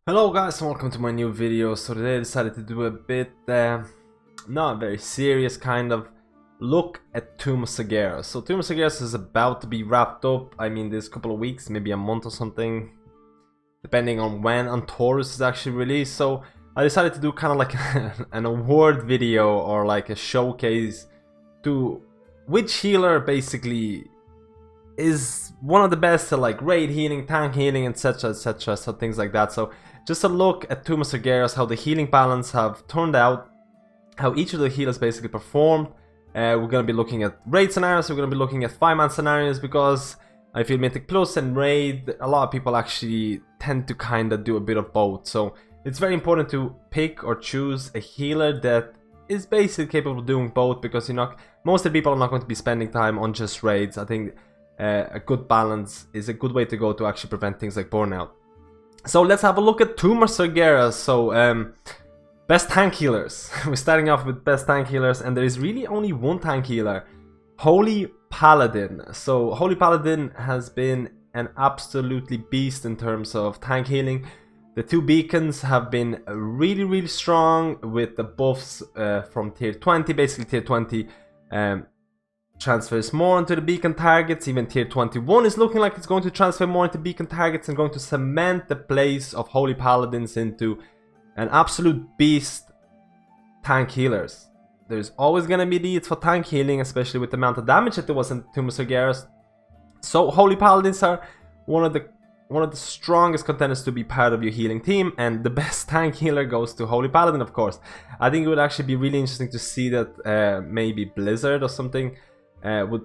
Hello guys and welcome to my new video. So today I decided to do a bit, not very serious kind of look at Tomb of Sargeras. So Tomb of Sargeras is about to be wrapped up. I mean, this couple of weeks, maybe a month or something, depending on when on Taurus is actually released. So I decided to do kind of like an award video or like a showcase to which healer basically is one of the best at like raid healing, tank healing, etc, etc, so things like that. So just a look at Tomb of Sargeras, how the healing balance have turned out, how each of the healers basically performed. We're going to be looking at raid scenarios, we're going to be looking at 5-man scenarios, because I feel Mythic Plus and raid, a lot of people actually tend to kind of do a bit of both. So it's very important to pick or choose a healer that is basically capable of doing both, because most of the people are not going to be spending time on just raids. I think a good balance is a good way to go to actually prevent things like burnout. So let's have a look at Tomb of Sargeras. So best tank healers. We're starting off with best tank healers, and there is really only one tank healer, Holy Paladin. So Holy Paladin has been an absolutely beast in terms of tank healing. The two beacons have been really strong, with the buffs from tier 20, basically tier 20 transfers more into the beacon targets. Even tier 21 is looking like it's going to transfer more into beacon targets and going to cement the place of Holy Paladins into an absolute beast tank healers. There's always going to be needs for tank healing, especially with the amount of damage that there was in Tomb of Sargeras. So Holy Paladins are one of the strongest contenders to be part of your healing team, and the best tank healer goes to Holy Paladin, of course. I think it would actually be really interesting to see that maybe Blizzard or something would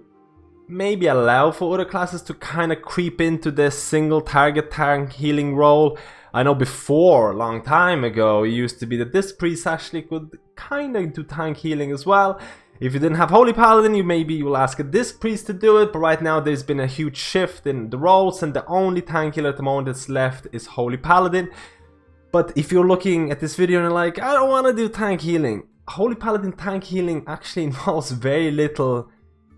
maybe allow for other classes to kind of creep into this single target tank healing role. I know before, a long time ago, it used to be that this priest actually could kind of do tank healing as well. If you didn't have Holy Paladin, you will ask a disc priest to do it, but right now there's been a huge shift in the roles, and the only tank healer at the moment that's left is Holy Paladin. But if you're looking at this video and you're like, I don't want to do tank healing, Holy Paladin tank healing actually involves very little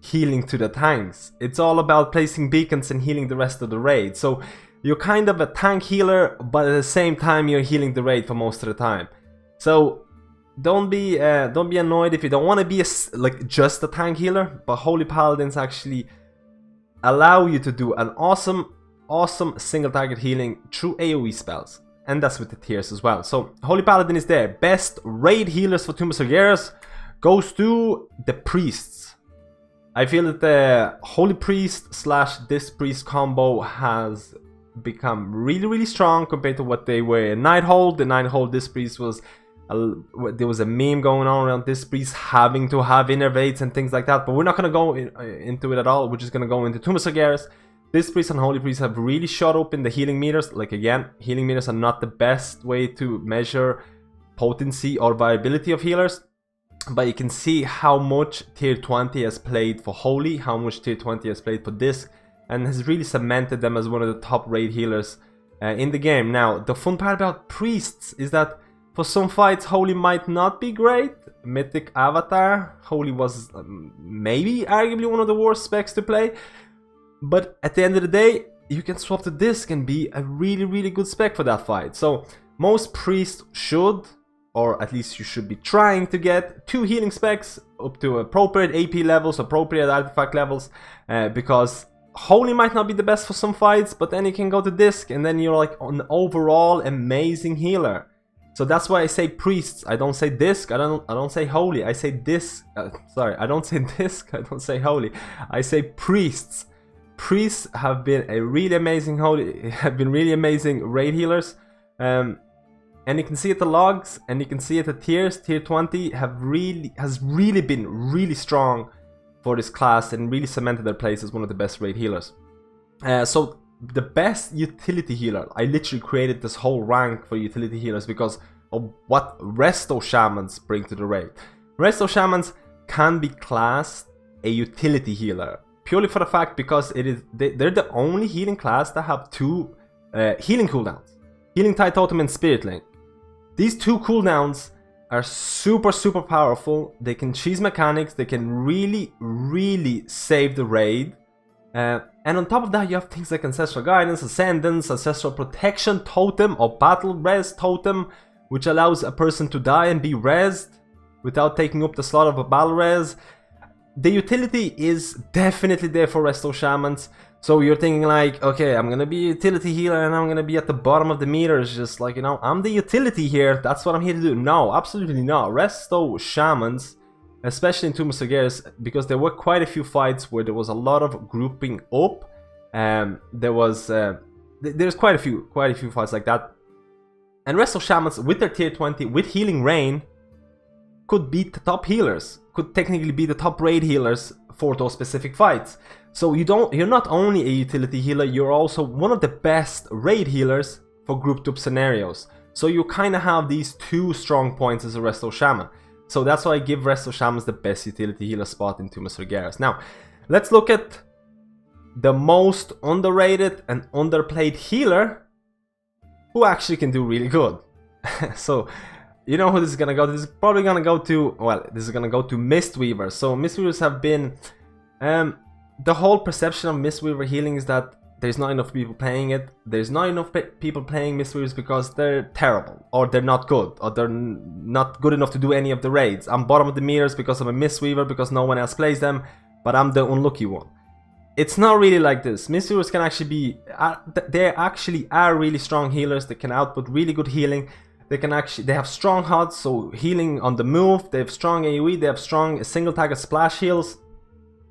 healing to the tanks. It's all about placing beacons and healing the rest of the raid. So you're kind of a tank healer, but at the same time you're healing the raid for most of the time. So don't be annoyed if you don't want to be like just a tank healer, but Holy Paladins actually allow you to do an awesome single target healing through AoE spells, and that's with the tiers as well. So Holy Paladin is there. Best raid healers for Tomb of Sargeras goes to the priests. I feel that the Holy Priest slash this priest combo has become really strong compared to what they were in Nighthold. The Nighthold this priest was there was a meme going on around this priest having to have innervates and things like that, but we're not going to go into it at all. We're just going to go into Tomb of Sargeras. This priest and Holy Priest have really shot up in the healing meters. Like, again, healing meters are not the best way to measure potency or viability of healers, but you can see how much tier 20 has played for Holy, how much tier 20 has played for Disc, and has really cemented them as one of the top raid healers in the game. Now, the fun part about priests is that for some fights, Holy might not be great. Mythic Avatar, Holy was maybe arguably one of the worst specs to play, but at the end of the day, you can swap the Disc and be a really good spec for that fight. So most priests should, or at least you should be trying to get 2 healing specs up to appropriate AP levels, appropriate artifact levels, because Holy might not be the best for some fights, but then you can go to Disc and then you're like an overall amazing healer. So that's why I say priests. I don't say Disc, I don't say Holy, I say Disc. Sorry, I don't say Disc, I don't say Holy, I say priests. Priests have been a really amazing really amazing raid healers. And you can see at the logs, and you can see at the tiers, tier 20 has really been really strong for this class and really cemented their place as one of the best raid healers. So the best utility healer, I literally created this whole rank for utility healers because of what Resto Shamans bring to the raid. Resto Shamans can be classed a utility healer, purely for the fact because they're the only healing class that have 2 healing cooldowns. Healing Tide Totem and Spirit Link. These 2 cooldowns are super powerful. They can cheese mechanics, they can really save the raid. And on top of that, you have things like Ancestral Guidance, Ascendance, Ancestral Protection Totem, or Battle Res Totem, which allows a person to die and be rezzed without taking up the slot of a Battle Res. The utility is definitely there for Resto Shamans. So you're thinking like, okay, I'm gonna be a utility healer and I'm gonna be at the bottom of the meters, just like, you know, I'm the utility here, that's what I'm here to do. No, absolutely not. Resto Shamans, especially in Tomb of Sargeras, because there were quite a few fights where there was a lot of grouping up. There's quite a few fights like that. And Resto Shamans with their tier 20, with Healing Rain, could beat the top healers, could technically be the top raid healers for those specific fights. So you're not only a utility healer, you're also one of the best raid healers for grouped up scenarios. So you kind of have these two strong points as a Resto Shaman. So that's why I give Resto Shamans the best utility healer spot in Tomb of Sargeras. Now, let's look at the most underrated and underplayed healer who actually can do really good. So, you know who this is gonna go to? This is probably gonna go to, well, this is gonna go to Mistweaver. So Mistweavers have been, the whole perception of Mistweaver healing is that there's not enough people playing it. There's not enough people playing Mistweavers because they're terrible, or they're not good, or they're not good enough to do any of the raids. I'm bottom of the meters because I'm a Mistweaver, because no one else plays them, but I'm the unlucky one. It's not really like this. Mistweavers can actually be, they actually are really strong healers. They can output really good healing. They have strong HUDs, so healing on the move. They have strong AoE. They have strong single target splash heals.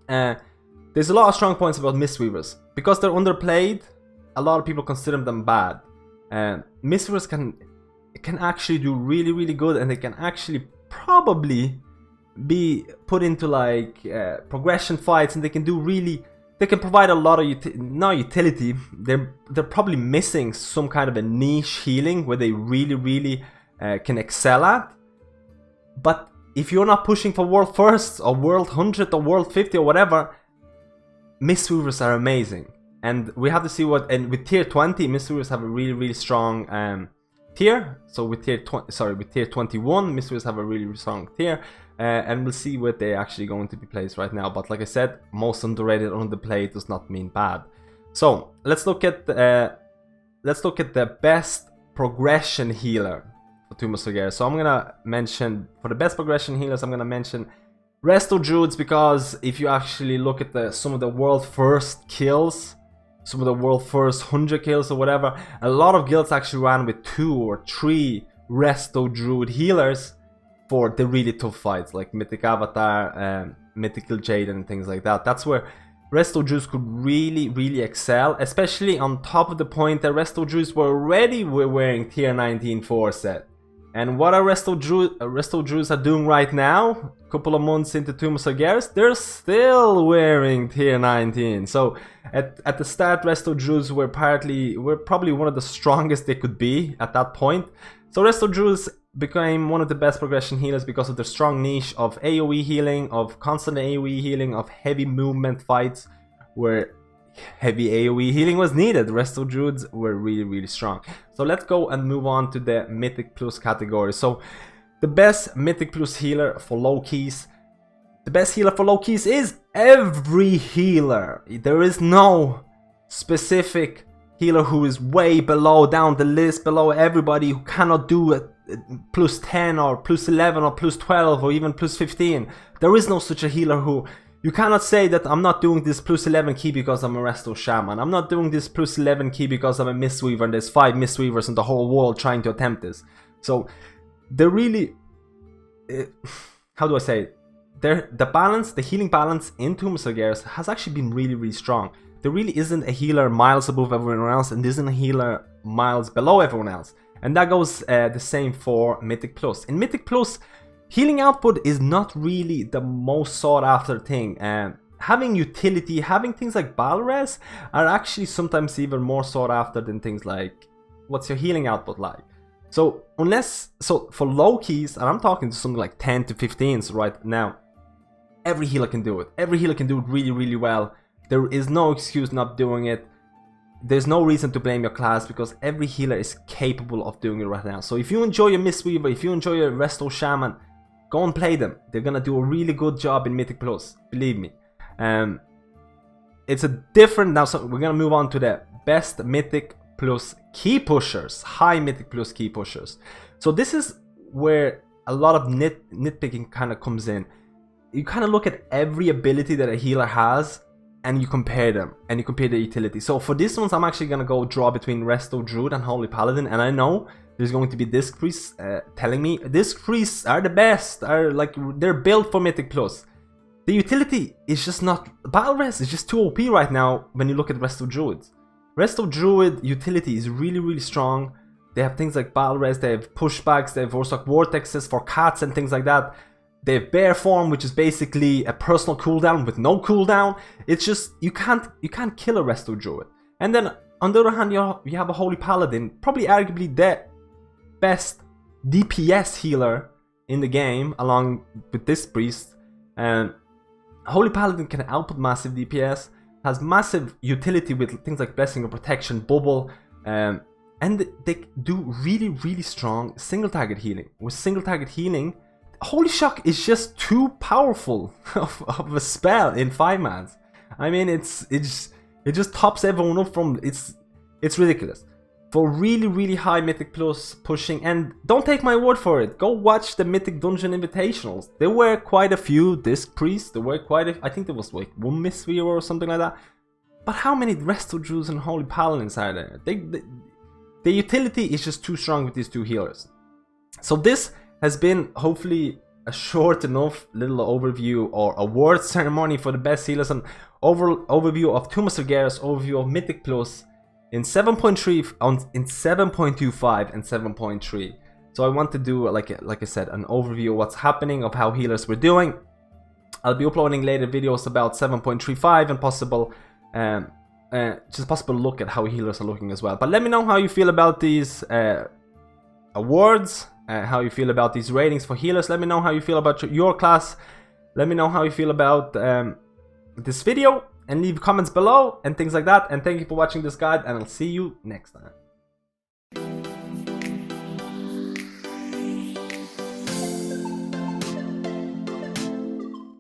There's a lot of strong points about Mistweavers. Because they're underplayed, a lot of people consider them bad. Mistweavers can actually do really, really good, and they can actually probably be put into like progression fights, and they can do really, they can provide a lot of utility. They're probably missing some kind of a niche healing where they really, really can excel at. But if you're not pushing for World Firsts or World 100 or World 50 or whatever, Mistweavers are amazing. And we have to see what, and with tier 20, Mistweavers have a really, really strong tier. So with tier 21, Mistweavers have a really, really strong tier. And we'll see where they're actually going to be placed right now. But like I said, most underrated, underplayed does not mean bad. So let's look at the best progression healer for Tomb of Sargeras. So I'm gonna mention, for the best progression healers, I'm gonna mention Resto Druids, because if you actually look at some of the world first kills, some of the world first 100 kills or whatever, a lot of guilds actually ran with 2 or 3 Resto Druid healers for the really tough fights, like Mythic Avatar, Mythical Jade and things like that. That's where Resto Druids could really, really excel, especially on top of the point that Resto Druids were already wearing tier 19 4 set. And what are Resto Druids are doing right now, a couple of months into Tomb of Sargeras? They're still wearing tier 19. So at the start, Resto Druids were probably one of the strongest they could be at that point. So Resto Druids became one of the best progression healers because of their strong niche of AoE healing, of constant AoE healing, of heavy movement fights where heavy AoE healing was needed. Resto Druids were really, really strong. So let's go and move on to the Mythic Plus category. So the best Mythic Plus healer for low keys. The best healer for low keys is every healer. There is no specific healer who is way below, down the list, below everybody, who cannot do a plus 10 or plus 11 or plus 12 or even plus 15. There is no such a healer who, you cannot say that I'm not doing this plus 11 key because I'm a Resto Shaman. I'm not doing this plus 11 key because I'm a Mistweaver and there's 5 Mistweavers in the whole world trying to attempt this. So they're really, how do I say it? The balance, the healing balance in Tomb of Sargeras has actually been really, really strong. There really isn't a healer miles above everyone else, and there isn't a healer miles below everyone else. And that goes the same for Mythic Plus. In Mythic Plus, healing output is not really the most sought after thing. Having utility, having things like Battle Res are actually sometimes even more sought after than things like, what's your healing output like? So for low keys, and I'm talking to something like 10 to 15s right now, every healer can do it. Every healer can do it really, really well. There is no excuse not doing it. There's no reason to blame your class because every healer is capable of doing it right now. So if you enjoy your Mistweaver, if you enjoy your Resto Shaman, go and play them. They're gonna do a really good job in Mythic Plus, believe me. it's a different now. So we're gonna move on to the best mythic plus key pushers, high mythic plus key pushers. So this is where a lot of nitpicking kind of comes in. You kind of look at every ability that a healer has and you compare them and you compare the utility. So for this ones, I'm actually gonna go draw between Resto Druid and Holy Paladin, and I know there's going to be disc priests telling me disc priests are the best, are like they're built for mythic plus. The utility is just not, battle res is just too OP right now when you look at Resto Druid. Resto Druid utility is really strong. They have things like battle res, they have pushbacks, they have Vorstock vortexes for cats and things like that. They have bear form, which is basically a personal cooldown with no cooldown. It's just you can't kill a Resto Druid. And then on the other hand, you have a Holy Paladin, probably arguably the best DPS healer in the game, along with this priest. And Holy Paladin can output massive DPS, has massive utility with things like Blessing of Protection, Bubble, and they do really strong single target healing. With single target healing, Holy Shock is just too powerful of a spell in 5-mans. I mean, it just tops everyone up from it's ridiculous. For really high Mythic Plus pushing, and don't take my word for it, go watch the Mythic Dungeon Invitationals. There were quite a few disc priests, there were quite a, I think there was like one Mistweaver or something like that. But how many Resto Druids and Holy Paladins are there? The utility is just too strong with these two healers. So this has been hopefully a short enough little overview or award ceremony for the best healers, and overview of Tomb of Sargeras, overview of Mythic Plus in 7.3, in 7.25 and 7.3. So I want to do, like I said, an overview of what's happening, of how healers were doing. I'll be uploading later videos about 7.35 and possible just possible look at how healers are looking as well. But let me know how you feel about these awards, how you feel about these ratings for healers. Let me know how you feel about your class. Let me know how you feel about this video, and leave comments below and things like that. And thank you for watching this guide, and I'll see you next time.